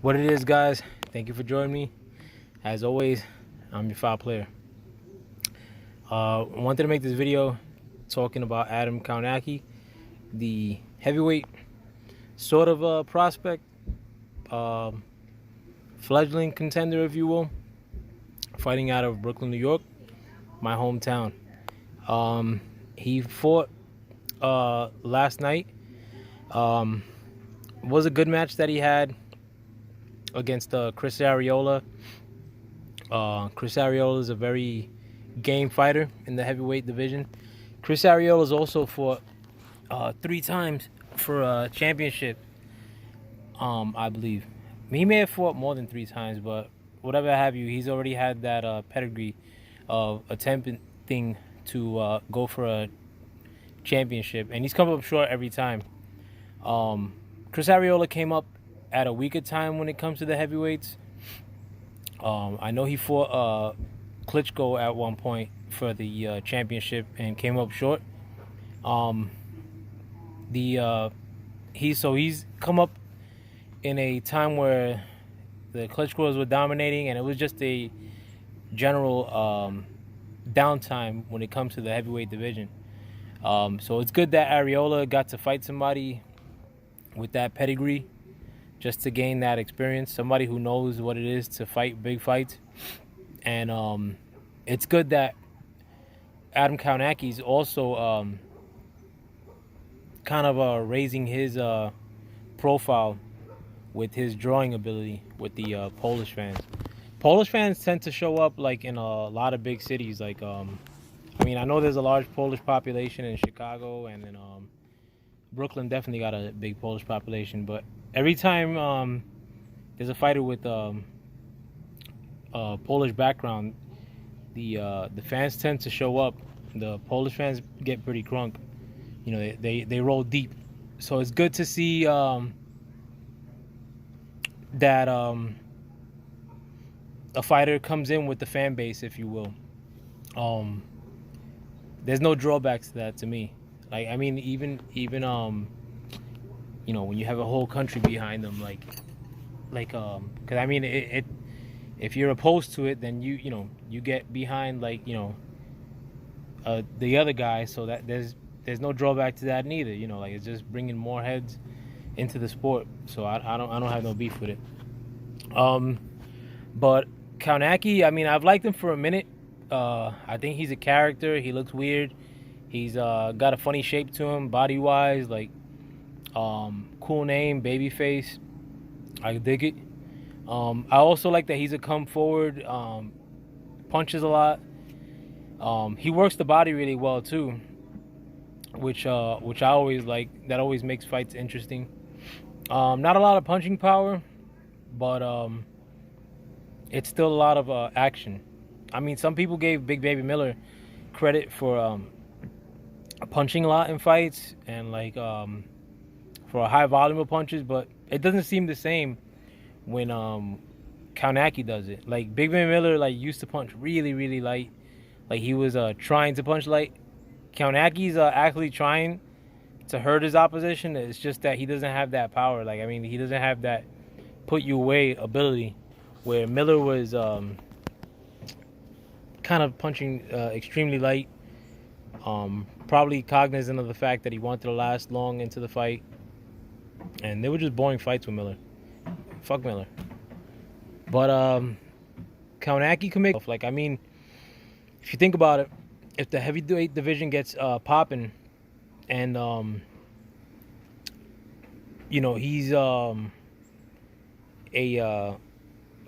What it is, guys. Thank you for joining me. As always, I'm your foul player. I wanted to make this video talking about Adam Kownacki, the heavyweight sort of prospect, fledgling contender, if you will, fighting out of Brooklyn, New York, my hometown. He fought last night. Was a good match that he had against Chris Arreola. Chris Arreola is a very game fighter in the heavyweight division. Chris Arreola has also fought 3 times for a championship, I believe. He may have fought more than 3 times, but whatever have you, he's already had that pedigree of attempting to go for a championship, and he's come up short every time. Chris Arreola came up at a weaker time when it comes to the heavyweights. I know he fought Klitschko at one point for the championship and came up short. He's come up in a time where the Klitschkos were dominating, and it was just a general downtime when it comes to the heavyweight division. So it's good that Arreola got to fight somebody with that pedigree, just to gain that experience, somebody who knows what it is to fight big fights. And it's good that Adam Kownacki's also kind of raising his profile with his drawing ability with the Polish fans. Polish fans tend to show up like in a lot of big cities. Like, I know there's a large Polish population in Chicago, and in Brooklyn definitely got a big Polish population. But every time there's a fighter with Polish background, the fans tend to show up. The Polish fans get pretty crunk. You know, they roll deep. So it's good to see that a fighter comes in with the fan base, if you will. There's no drawbacks to that to me. Like, I mean, even you know, when you have a whole country behind them, because I mean, it if you're opposed to it, then you get behind, like, the other guy, so that there's no drawback to that neither. You know, like, it's just bringing more heads into the sport. So I don't have no beef with it. But Kownacki, I mean, I've liked him for a minute. I think he's a character. He looks weird. He's got a funny shape to him, body wise. Like, cool name, Babyface. I dig it. I also like that he's a come forward, punches a lot. He works the body really well too, which I always like. That always makes fights interesting. Not a lot of punching power, but it's still a lot of action. I mean, some people gave Big Baby Miller credit for punching a lot in fights and like for a high volume of punches, but it doesn't seem the same when Kownacki does it. Like, Big Baby Miller like used to punch really, really light. Like, he was trying to punch light. Kownacki's actually trying to hurt his opposition. It's just that he doesn't have that power. Like, I mean, he doesn't have that put you away ability where Miller was kind of punching extremely light. Probably cognizant of the fact that he wanted to last long into the fight. And they were just boring fights with Miller. Fuck Miller. But Kownacki can make, like, I mean, if you think about it, if the heavyweight division gets popping, and he's a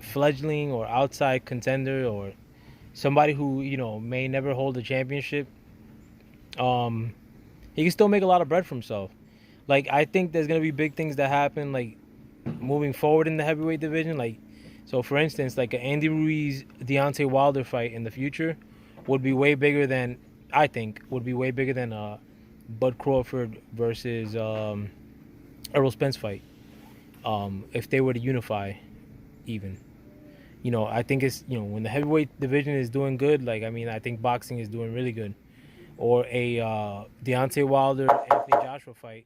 fledgling or outside contender, or somebody who may never hold a championship, he can still make a lot of bread for himself. Like, I think there's gonna be big things that happen, like, moving forward in the heavyweight division. Like, so for instance, like, an Andy Ruiz Deontay Wilder fight in the future would be way bigger than, I think, Bud Crawford versus Errol Spence fight. If they were to unify, even. I think it's, when the heavyweight division is doing good, like, I mean, I think boxing is doing really good. Or a Deontay Wilder Anthony Joshua fight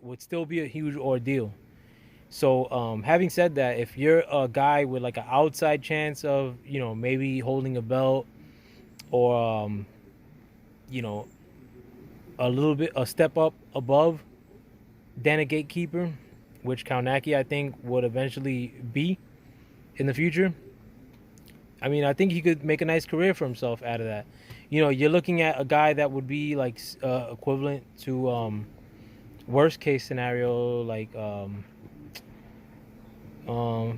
would still be a huge ordeal. So, having said that, if you're a guy with like an outside chance of, maybe holding a belt, or, you know, a step up above than a gatekeeper, which Kownacki I think would eventually be in the future. I mean, I think he could make a nice career for himself out of that. You're looking at a guy that would be like equivalent to, worst case scenario, like,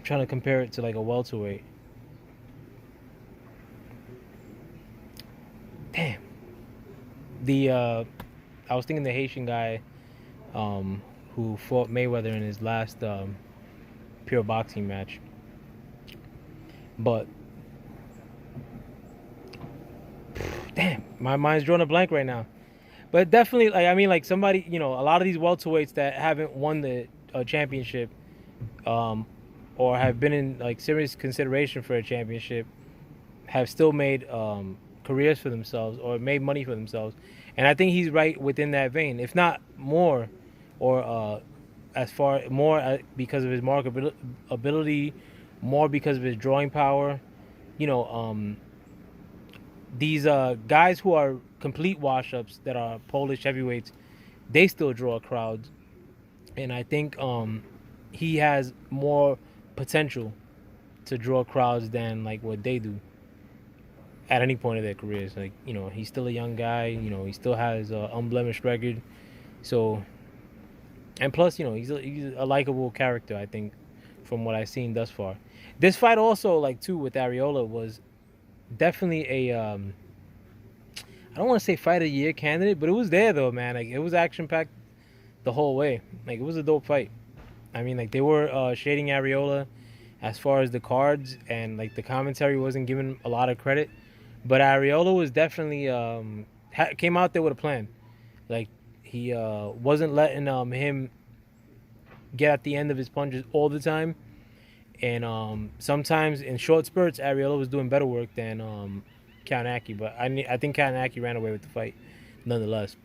trying to compare it to like a welterweight. Damn. I was thinking the Haitian guy, who fought Mayweather in his last pure boxing match. But damn, my mind's drawing a blank right now. But definitely, like, I mean, like, somebody, a lot of these welterweights that haven't won the championship, or have been in like serious consideration for a championship, have still made careers for themselves or made money for themselves. And I think he's right within that vein, if not more, or as far more because of his marketability, more because of his drawing power. You know, these guys who are complete wash-ups that are Polish heavyweights, they still draw crowds, and I think he has more potential to draw crowds than like what they do at any point of their careers. Like, he's still a young guy. He still has an unblemished record. So, and plus, he's a likable character, I think, from what I've seen thus far. This fight also, like, too, with Ariola was definitely a I don't want to say fight of the year candidate, but it was there though, man. Like, it was action packed the whole way. Like, it was a dope fight. I mean, like, they were shading Ariola as far as the cards, and like the commentary wasn't giving a lot of credit, but Ariola was definitely came out there with a plan. Like, he wasn't letting him get at the end of his punches all the time, and sometimes in short spurts, Ariola was doing better work than Kownacki. But I think Kownacki ran away with the fight, nonetheless.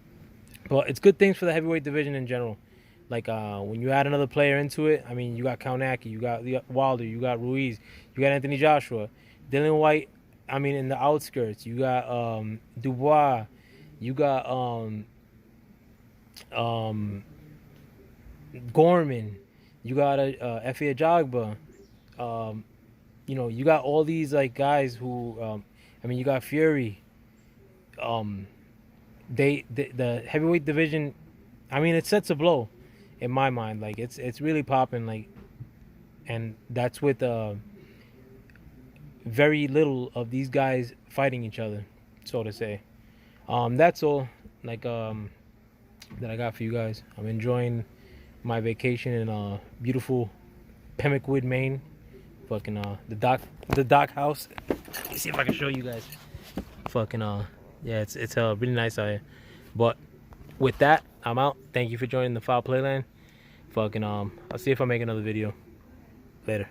But it's good things for the heavyweight division in general. Like, when you add another player into it, I mean, you got Kownacki, you got Wilder, you got Ruiz, you got Anthony Joshua, Dillian White. I mean, in the outskirts, you got Dubois, you got Gorman, you got Efe Ajagba. You got all these like guys who, I mean, you got Fury. The heavyweight division, I mean, it sets a blow in my mind. Like, it's really popping, like, and that's with very little of these guys fighting each other, so to say. That's all, like, that I got for you guys. I'm enjoying my vacation in beautiful Pemmickwood, Maine. Fucking the dock house. Let me see if I can show you guys. Fucking yeah, it's really nice out here. But with that, I'm out. Thank you for joining the Foul Playland. Fucking I'll see if I make another video later.